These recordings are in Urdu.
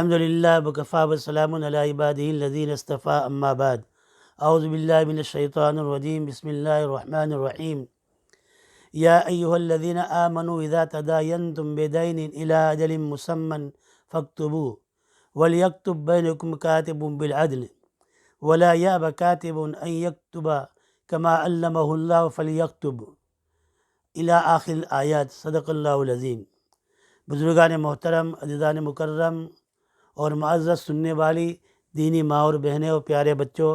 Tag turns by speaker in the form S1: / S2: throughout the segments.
S1: الحمدللہ وکفیٰ وسلام علی عبادہ الذین اصطفیٰ اما بعد اعوذ باللہ من الشیطان الرجیم بسم اللہ الرحمن الرحیم یا ایہا الذین آمنوا اذا تداینتم بدین الی اجل مسمى فاکتبوه ولیکتب بینکم کاتب بالعدل ولا یأب کاتب ان یکتب کما علمہ اللہ فلیکتب الی آخر الآیات۔ صدق اللہ العظیم۔ بزرگان محترم، عزیزان مکرم اور معزز سننے والی دینی ماں اور بہنیں اور پیارے بچوں،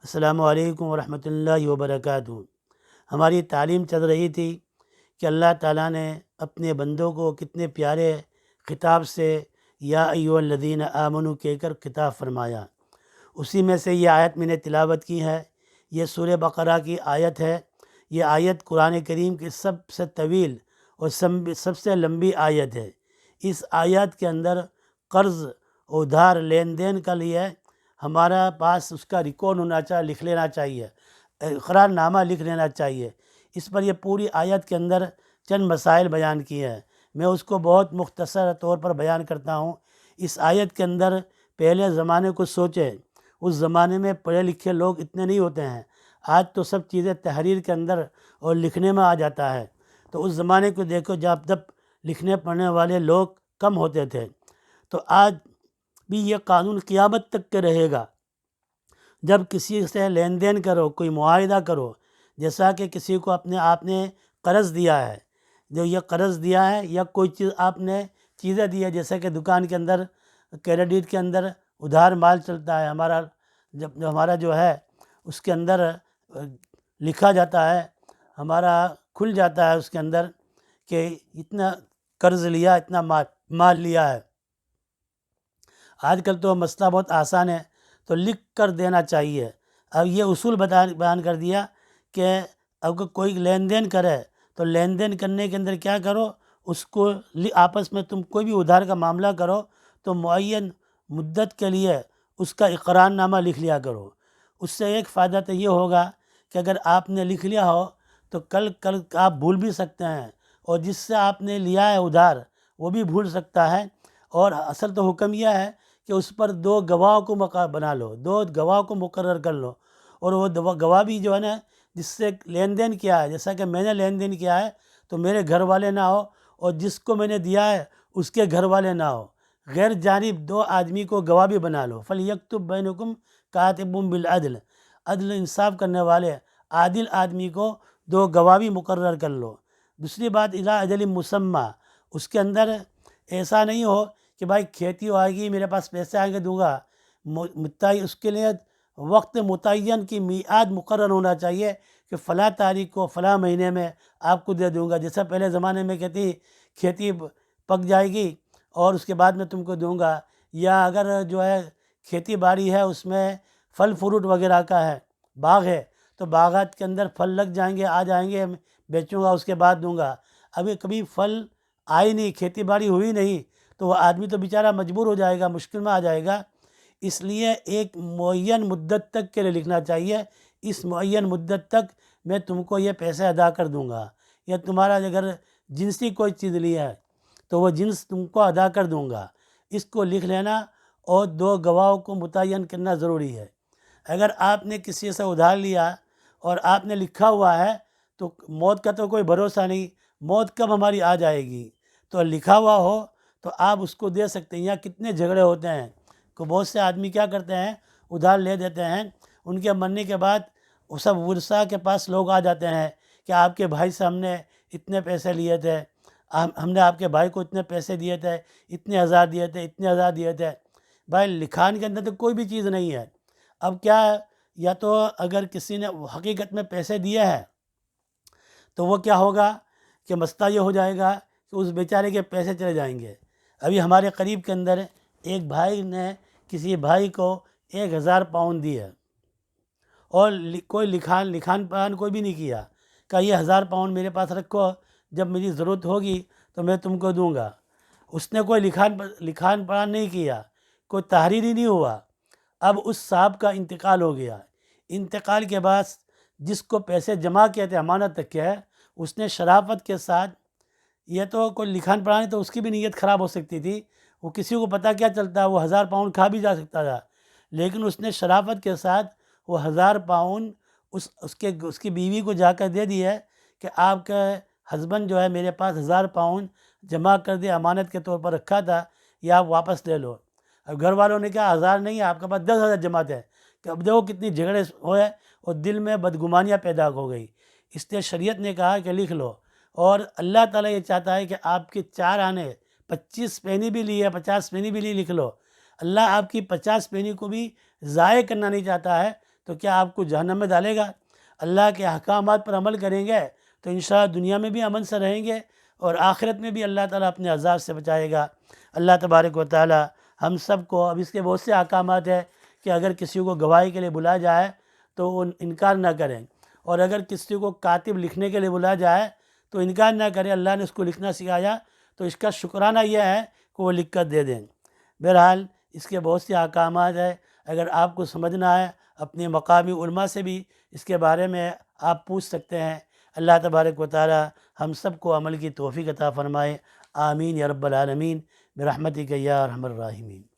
S1: السلام علیکم ورحمۃ اللہ وبرکاتہ۔ ہماری تعلیم چل رہی تھی کہ اللہ تعالیٰ نے اپنے بندوں کو کتنے پیارے خطاب سے یا ایھا الذین آمنوا کہہ کر خطاب فرمایا۔ اسی میں سے یہ آیت میں نے تلاوت کی ہے۔ یہ سورہ بقرہ کی آیت ہے۔ یہ آیت قرآن کریم کی سب سے طویل اور سب سے لمبی آیت ہے۔ اس آیت کے اندر قرض ادھار لین دین کا لیے ہمارا پاس اس کا ریکارڈ ہونا چاہیے، لکھ لینا چاہیے، اقرار نامہ لکھ لینا چاہیے۔ اس پر یہ پوری آیت کے اندر چند مسائل بیان کیے ہیں، میں اس کو بہت مختصر طور پر بیان کرتا ہوں۔ اس آیت کے اندر پہلے زمانے کو سوچیں، اس زمانے میں پڑھے لکھے لوگ اتنے نہیں ہوتے ہیں۔ آج تو سب چیزیں تحریر کے اندر اور لکھنے میں آ جاتا ہے، تو اس زمانے کو دیکھو جب لکھنے پڑھنے والے لوگ کم ہوتے تھے۔ تو آج بھی یہ قانون قیامت تک کے رہے گا۔ جب کسی سے لین دین کرو، کوئی معاہدہ کرو، جیسا کہ کسی کو آپ نے قرض دیا ہے، جو یہ قرض دیا ہے یا کوئی چیز آپ نے چیزیں دی ہے، جیسے کہ دکان کے اندر کریڈٹ کے اندر ادھار مال چلتا ہے، ہمارا جو ہے اس کے اندر لکھا جاتا ہے، ہمارا کھل جاتا ہے اس کے اندر کہ اتنا قرض لیا، اتنا مال لیا ہے۔ آج کل تو مسئلہ بہت آسان ہے، تو لکھ کر دینا چاہیے۔ اب یہ اصول بیان کر دیا کہ اگر کوئی لین دین کرے تو لین دین کرنے کے اندر کیا کرو، اس کو آپس میں تم کوئی بھی ادھار کا معاملہ کرو تو معین مدت کے لیے اس کا اقرار نامہ لکھ لیا کرو۔ اس سے ایک فائدہ تو یہ ہوگا کہ اگر آپ نے لکھ لیا ہو تو کل آپ بھول بھی سکتے ہیں، اور جس سے آپ نے لیا ہے ادھار وہ بھی بھول سکتا ہے۔ اور اصل تو حکم یہ ہے کہ اس پر دو گواہ کو بنا لو، دو گواہ کو مقرر کر لو، اور وہ گواہ بھی جو ہے نا جس سے لین دین کیا ہے، جیسا کہ میں نے لین دین کیا ہے تو میرے گھر والے نہ ہو، اور جس کو میں نے دیا ہے اس کے گھر والے نہ ہو، غیر جانب دو آدمی کو گواہ بھی بنا لو۔ فَلْيَكْتُبْ بَيْنُكُمْ كَاتِبٌ بِالْعَدْلِ، عدل انصاف کرنے والے عادل آدمی کو دو گواہ بھی مقرر کر لو۔ دوسری بات اِلیٰ اجل مسمى، اس کے اندر ایسا نہیں ہو کہ بھائی کھیتی آئے گی میرے پاس پیسے آئیں گے دوں گا، اس کے لیے وقت متعین کی میعاد مقرر ہونا چاہیے کہ فلاں تاریخ کو فلاں مہینے میں آپ کو دے دوں گا۔ جیسا پہلے زمانے میں کہتی کھیتی پک جائے گی اور اس کے بعد میں تم کو دوں گا، یا اگر جو ہے کھیتی باڑی ہے اس میں پھل فروٹ وغیرہ کا ہے، باغ ہے، تو باغات کے اندر پھل لگ جائیں گے، آ جائیں گے، بیچوں گا، اس کے بعد دوں گا۔ ابھی کبھی پھل آئی نہیں، کھیتی باڑی ہوئی نہیں، تو وہ آدمی تو بیچارہ مجبور ہو جائے گا، مشکل میں آ جائے گا۔ اس لیے ایک معین مدت تک کے لیے لکھنا چاہیے، اس معین مدت تک میں تم کو یہ پیسے ادا کر دوں گا، یا تمہارا اگر جنسی کوئی چیز لی ہے تو وہ جنس تم کو ادا کر دوں گا۔ اس کو لکھ لینا اور دو گواہوں کو متعین کرنا ضروری ہے۔ اگر آپ نے کسی سے ادھار لیا اور آپ نے لکھا ہوا ہے تو موت کا تو کوئی بھروسہ نہیں، موت کب ہماری آ جائے گی، تو لکھا ہوا ہو تو آپ اس کو دے سکتے ہیں۔ یہاں کتنے جھگڑے ہوتے ہیں کہ بہت سے آدمی کیا کرتے ہیں، ادھار لے دیتے ہیں، ان کے مرنے کے بعد وہ سب ورثاء کے پاس لوگ آ جاتے ہیں کہ آپ کے بھائی سے ہم نے اتنے پیسے لیے تھے، ہم نے آپ کے بھائی کو اتنے پیسے دیے تھے، اتنے ہزار دیے تھے، اتنے ہزار دیے تھے۔ بھائی لکھان کے اندر تو کوئی بھی چیز نہیں ہے۔ اب کیا ہے، یا تو اگر کسی نے حقیقت میں پیسے دیے ہیں تو وہ کیا ہوگا کہ مسئلہ یہ ہو جائے گا کہ اس بیچارے کے پیسے چلے جائیں گے۔ ابھی ہمارے قریب کے اندر ایک بھائی نے کسی بھائی کو 1000 پاؤنڈ دیے، اور کوئی لکھان پڑھان کوئی بھی نہیں کیا، کہ یہ 1000 پاؤنڈ میرے پاس رکھو، جب میری ضرورت ہوگی تو میں تم کو دوں گا۔ اس نے کوئی لکھان پڑھان نہیں کیا، کوئی تحریر ہی نہیں ہوا۔ اب اس صاحب کا انتقال ہو گیا، انتقال کے بعد جس کو پیسے جمع کیے تھے امانت تک کے، اس نے شرافت کے ساتھ، یہ تو کوئی لکھان پڑھان تو اس کی بھی نیت خراب ہو سکتی تھی، وہ کسی کو پتہ کیا چلتا، وہ 1000 پاؤنڈ کھا بھی جا سکتا تھا، لیکن اس نے شرافت کے ساتھ وہ 1000 پاؤنڈ اس کی بیوی کو جا کر دے دیا کہ آپ کا ہسبینڈ جو ہے میرے پاس 1000 پاؤنڈ جمع کر دے، امانت کے طور پر رکھا تھا، یہ آپ واپس لے لو۔ اب گھر والوں نے کہا 1000 نہیں ہے، آپ کے پاس 10,000 جمع ہے، کہ اب دیکھو کتنی جھگڑے ہوئے اور دل میں بدگمانیاں پیدا ہو گئی۔ اس لیے شریعت نے کہا کہ لکھ لو، اور اللہ تعالیٰ یہ چاہتا ہے کہ آپ کے 4 آنے 25 پینی بھی لی ہے، 50 پینی بھی لی، لکھ لو۔ اللہ آپ کی 50 پینی کو بھی ضائع کرنا نہیں چاہتا ہے، تو کیا آپ کو جہنم میں ڈالے گا؟ اللہ کے احکامات پر عمل کریں گے تو انشاءاللہ دنیا میں بھی امن سے رہیں گے، اور آخرت میں بھی اللہ تعالیٰ اپنے عذاب سے بچائے گا۔ اللہ تبارک و تعالیٰ ہم سب کو، اب اس کے بہت سے احکامات ہیں کہ اگر کسی کو گواہی کے لیے بلایا جائے تو وہ انکار نہ کریں، اور اگر کسی کو کاتب لکھنے کے لیے بلایا جائے تو انکار نہ کرے۔ اللہ نے اس کو لکھنا سکھایا تو اس کا شکرانہ یہ ہے کہ وہ لکھ کر دے دیں۔ بہرحال اس کے بہت سے احکامات ہیں، اگر آپ کو سمجھنا ہے اپنے مقامی علماء سے بھی اس کے بارے میں آپ پوچھ سکتے ہیں۔ اللہ تبارک و تعالی ہم سب کو عمل کی توفیق عطا فرمائے، آمین یا رب العالمین، برحمتک یا ارحم الراحمین۔